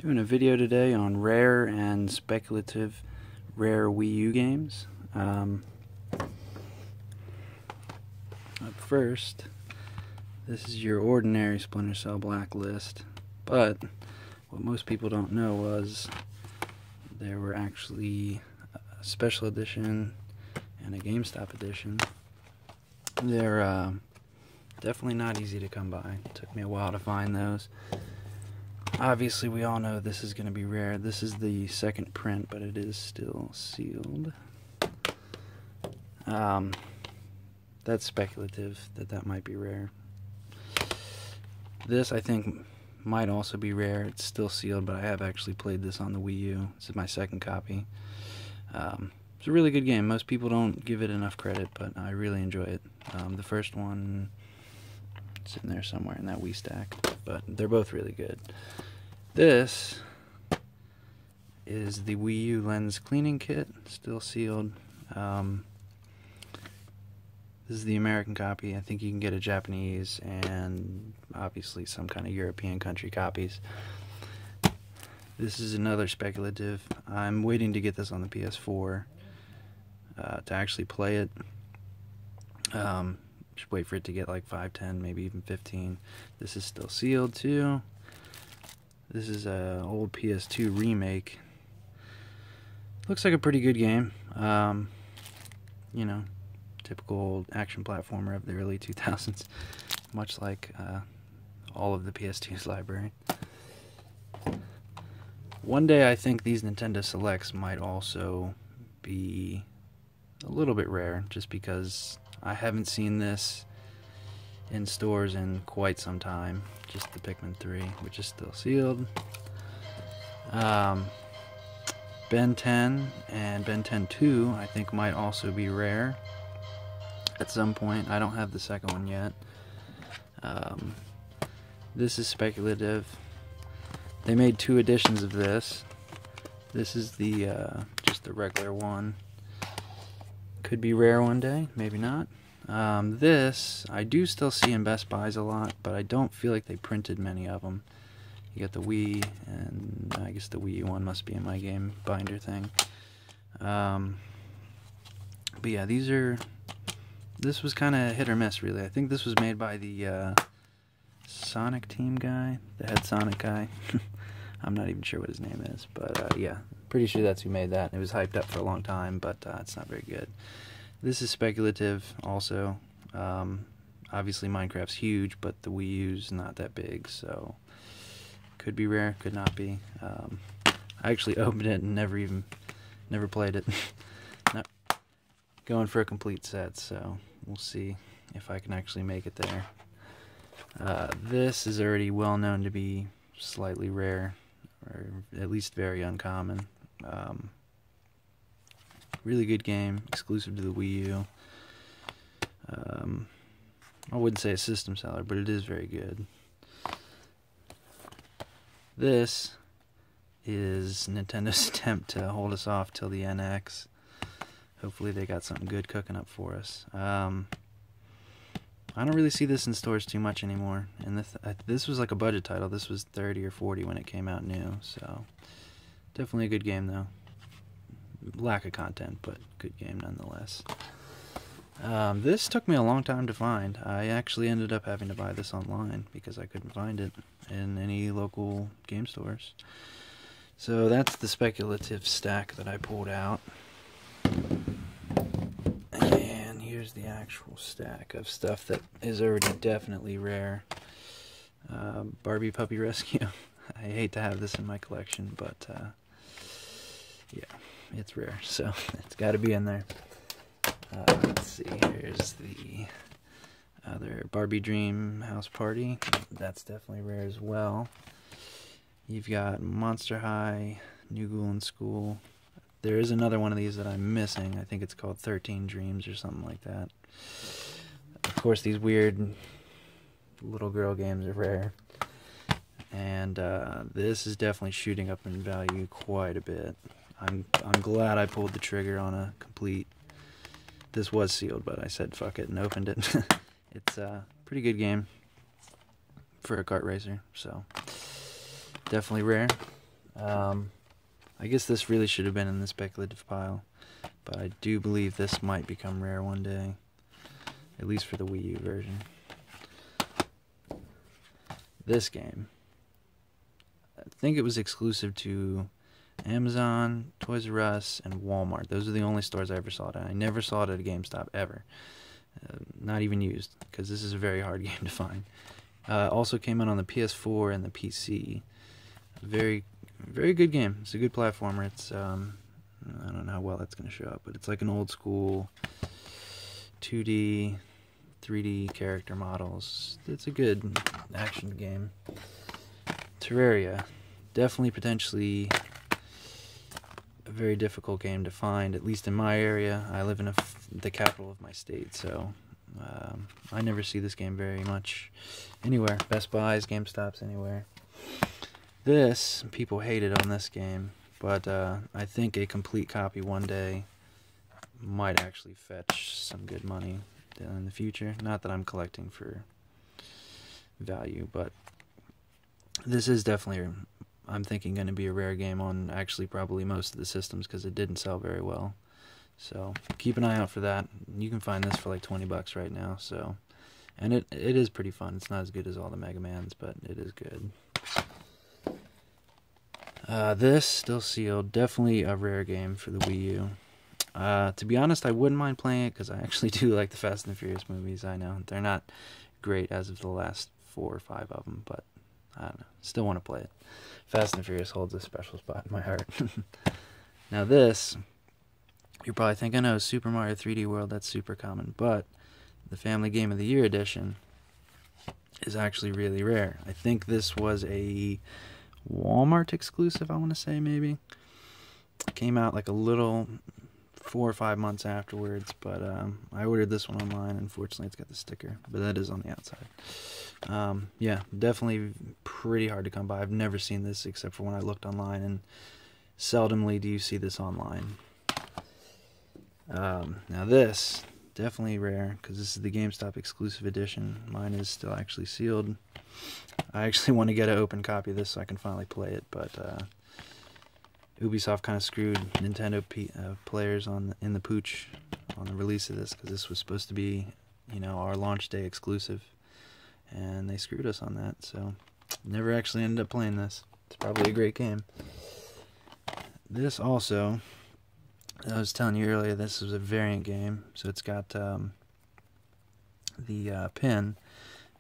Doing a video today on rare and speculative rare Wii U games. Up first, this is your ordinary Splinter Cell Blacklist, but what most people don't know was there were actually a special edition and a GameStop edition. They're definitely not easy to come by. It took me a while to find those. Obviously, we all know this is going to be rare. This is the second print, but it is still sealed. That's speculative that might be rare. This, I think, might also be rare. It's still sealed, but I have actually played this on the Wii U. This is my second copy. It's a really good game. Most people don't give it enough credit, but I really enjoy it. The first one, it's in there somewhere in that Wii stack, but they're both really good. This is the Wii U lens cleaning kit, still sealed. This is the American copy. I think you can get a Japanese and obviously some kind of European country copies. This is another speculative. I'm waiting to get this on the PS4 to actually play it. Just wait for it to get like 5, 10, maybe even 15. This is still sealed too. This is an old PS2 remake. Looks like a pretty good game. You know, typical old action platformer of the early 2000s, much like all of the PS2's library. One day I think these Nintendo Selects might also be a little bit rare, just because I haven't seen this in stores in quite some time. Just the Pikmin 3, which is still sealed. Ben 10 and Ben 10 2 I think might also be rare at some point. I don't have the second one yet. This is speculative. They made 2 editions of this. This is the just the regular one. Could be rare one day, maybe not. This I do still see in Best Buys a lot, but I don't feel like they printed many of them. You got the Wii, and I guess the Wii U one must be in my game binder thing. But yeah, this was kind of hit or miss, really. I think this was made by the Sonic team guy, the head Sonic guy. I'm not even sure what his name is, but yeah, pretty sure that's who made that. It was hyped up for a long time, but it's not very good. This is speculative also. Obviously Minecraft's huge, but the Wii U's not that big, so could be rare, could not be. I actually opened it and never played it. Not going for a complete set, so we'll see if I can actually make it there. This is already well known to be slightly rare, or at least very uncommon. Really good game, exclusive to the Wii U. I wouldn't say a system seller, but it is very good. This is Nintendo's attempt to hold us off till the NX. Hopefully they got something good cooking up for us. I don't really see this in stores too much anymore. And this was like a budget title. This was 30 or 40 when it came out new, so definitely a good game though. Lack of content, but good game nonetheless. This took me a long time to find. I actually ended up having to buy this online because I couldn't find it in any local game stores. So that's the speculative stack that I pulled out. And here's the actual stack of stuff that is already definitely rare. Barbie Puppy Rescue. I hate to have this in my collection, but yeah, it's rare, so it's got to be in there. Let's see, here's the other Barbie Dreamhouse Party. That's definitely rare as well. You've got Monster High, New Ghoul in School. There is another one of these that I'm missing. I think it's called 13 Dreams or something like that. Of course, these weird little girl games are rare. And this is definitely shooting up in value quite a bit. I'm glad I pulled the trigger on a complete. This was sealed, but I said fuck it and opened it. It's a pretty good game for a kart racer, so definitely rare. I guess this really should have been in the speculative pile, but I do believe this might become rare one day, at least for the Wii U version. This game, I think it was exclusive to Amazon, Toys R Us, and Walmart. Those are the only stores I ever saw it at. I never saw it at a GameStop, ever. Not even used, because this is a very hard game to find. Also came out on the PS4 and the PC. Very good game. It's a good platformer. It's I don't know how well that's going to show up, but it's like an old school 2D, 3D character models. It's a good action game. Terraria, definitely potentially a very difficult game to find, at least in my area. I live in the capital of my state, so I never see this game very much anywhere. Best Buys, GameStops, anywhere. This, people hated on this game, but I think a complete copy one day might actually fetch some good money in the future. Not that I'm collecting for value, but this is definitely, I'm thinking, going to be a rare game on actually probably most of the systems, because it didn't sell very well. So keep an eye out for that. You can find this for like 20 bucks right now. So, and it is pretty fun. It's not as good as all the Mega Mans, but it is good. This, still sealed, definitely a rare game for the Wii U. To be honest, I wouldn't mind playing it, because I actually do like the Fast and Furious movies. I know they're not great as of the last 4 or 5 of them, but I don't know, still want to play it. Fast and Furious holds a special spot in my heart. Now this, you're probably thinking, oh, Super Mario 3D World, that's super common, but the Family Game of the Year edition is actually really rare. I think this was a Walmart exclusive, I want to say, maybe. It came out like a little 4 or 5 months afterwards, but I ordered this one online. Unfortunately, it's got the sticker, but that is on the outside. Yeah, definitely pretty hard to come by. I've never seen this except for when I looked online, and seldomly do you see this online. Now this, definitely rare, because this is the GameStop exclusive edition. Mine is still actually sealed. I actually want to get an open copy of this so I can finally play it, but Ubisoft kind of screwed Nintendo players in the pooch on the release of this, because this was supposed to be, you know, our launch day exclusive, and they screwed us on that, so never actually ended up playing this. It's probably a great game. This also, I was telling you earlier, this was a variant game, so it's got the pin,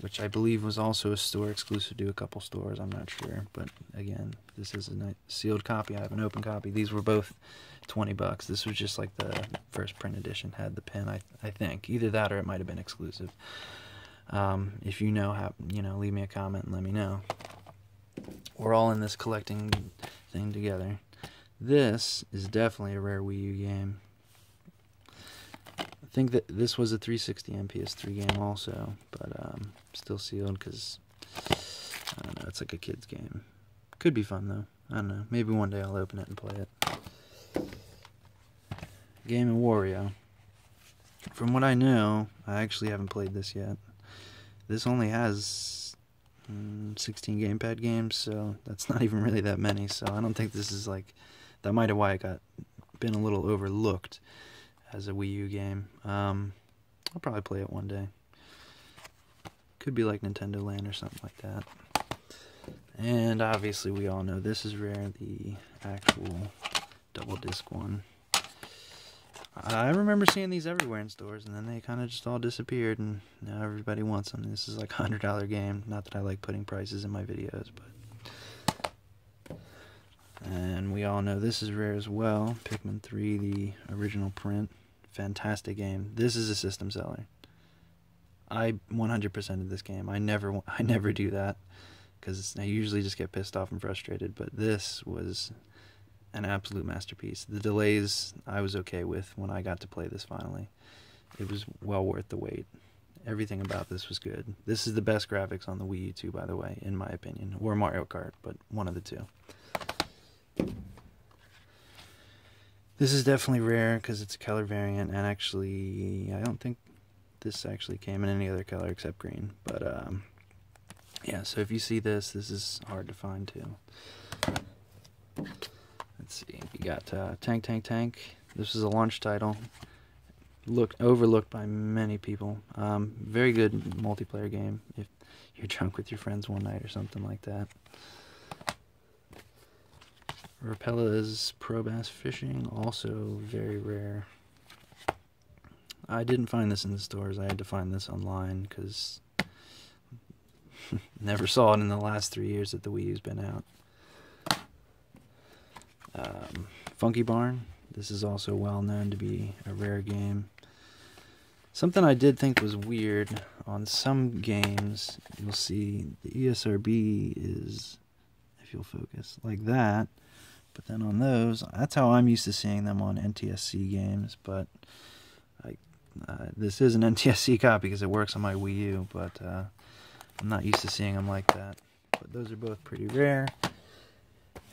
which I believe was also a store exclusive to a couple stores. I'm not sure, but again, this is a sealed copy. I have an open copy. These were both 20 bucks. This was just like the first print edition had the pin. I think either that or it might have been exclusive. If you know, leave me a comment and let me know. We're all in this collecting thing together. This is definitely a rare Wii U game. I think that this was a 360 and PS3 game also, but still sealed because, I don't know, it's like a kid's game. Could be fun though. I don't know. Maybe one day I'll open it and play it. Game & Wario. From what I know, I actually haven't played this yet. This only has 16 gamepad games, so that's not even really that many, so I don't think this is like, that might have why it been a little overlooked as a Wii U game. I'll probably play it one day. Could be like Nintendo Land or something like that. And obviously we all know this is rare, the actual double disc one. I remember seeing these everywhere in stores, and then they kind of just all disappeared, and now everybody wants them. This is like a $100 game. Not that I like putting prices in my videos, but... And we all know this is rare as well. Pikmin 3, the original print. Fantastic game. This is a system seller. I 100%ed this game. I never do that, because I usually just get pissed off and frustrated, but this was an absolute masterpiece. The delays I was okay with when I got to play this finally. It was well worth the wait. Everything about this was good. This is the best graphics on the Wii U 2, by the way, in my opinion. Or Mario Kart, but one of the two. This is definitely rare because it's a color variant, and actually, I don't think this actually came in any other color except green. But, yeah, so if you see this, this is hard to find too. Let's see, we got Tank Tank Tank. This is a launch title. Overlooked by many people. Very good multiplayer game if you're drunk with your friends one night or something like that. Rapella's Pro Bass Fishing, also very rare. I didn't find this in the stores. I had to find this online because never saw it in the last 3 years that the Wii U's been out. Funky Barn. This is also well known to be a rare game. Something I did think was weird, on some games, you'll see the ESRB is, if you'll focus, like that. But then on those, that's how I'm used to seeing them on NTSC games. But this is an NTSC copy because it works on my Wii U, but I'm not used to seeing them like that. But those are both pretty rare.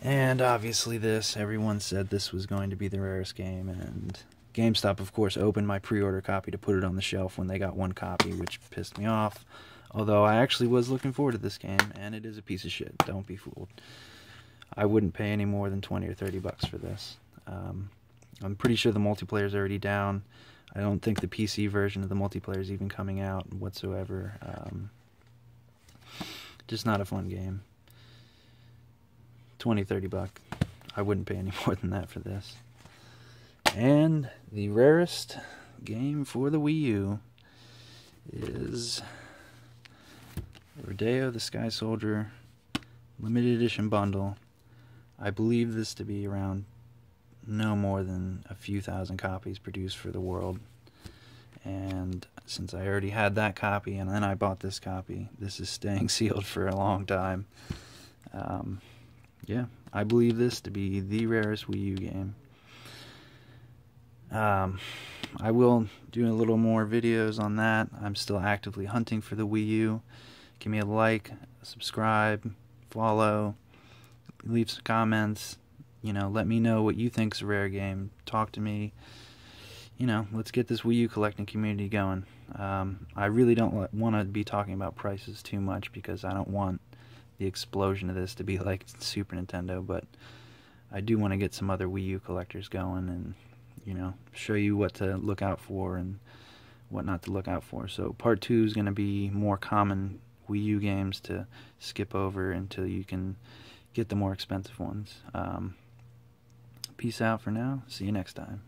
And obviously this, everyone said this was going to be the rarest game, and GameStop, of course, opened my pre-order copy to put it on the shelf when they got one copy, which pissed me off. Although I actually was looking forward to this game, and it is a piece of shit. Don't be fooled. I wouldn't pay any more than 20 or 30 bucks for this. I'm pretty sure the multiplayer is already down. I don't think the PC version of the multiplayer is even coming out whatsoever. Just not a fun game. 20, 30 bucks. I wouldn't pay any more than that for this. And the rarest game for the Wii U is Rodeo the Sky Soldier Limited Edition Bundle. I believe this to be around no more than a few thousand copies produced for the world. And since I already had that copy and then I bought this copy, this is staying sealed for a long time. Yeah, I believe this to be the rarest Wii U game. I will do a little more videos on that. I'm still actively hunting for the Wii U. Give me a like, subscribe, follow, leave some comments. You know, let me know what you think's a rare game. Talk to me. You know, let's get this Wii U collecting community going. I really don't want to be talking about prices too much because I don't want the explosion of this to be like Super Nintendo, but I do want to get some other Wii U collectors going and, you know, show you what to look out for and what not to look out for. So part 2 is going to be more common Wii U games to skip over until you can get the more expensive ones. Peace out for now. See you next time.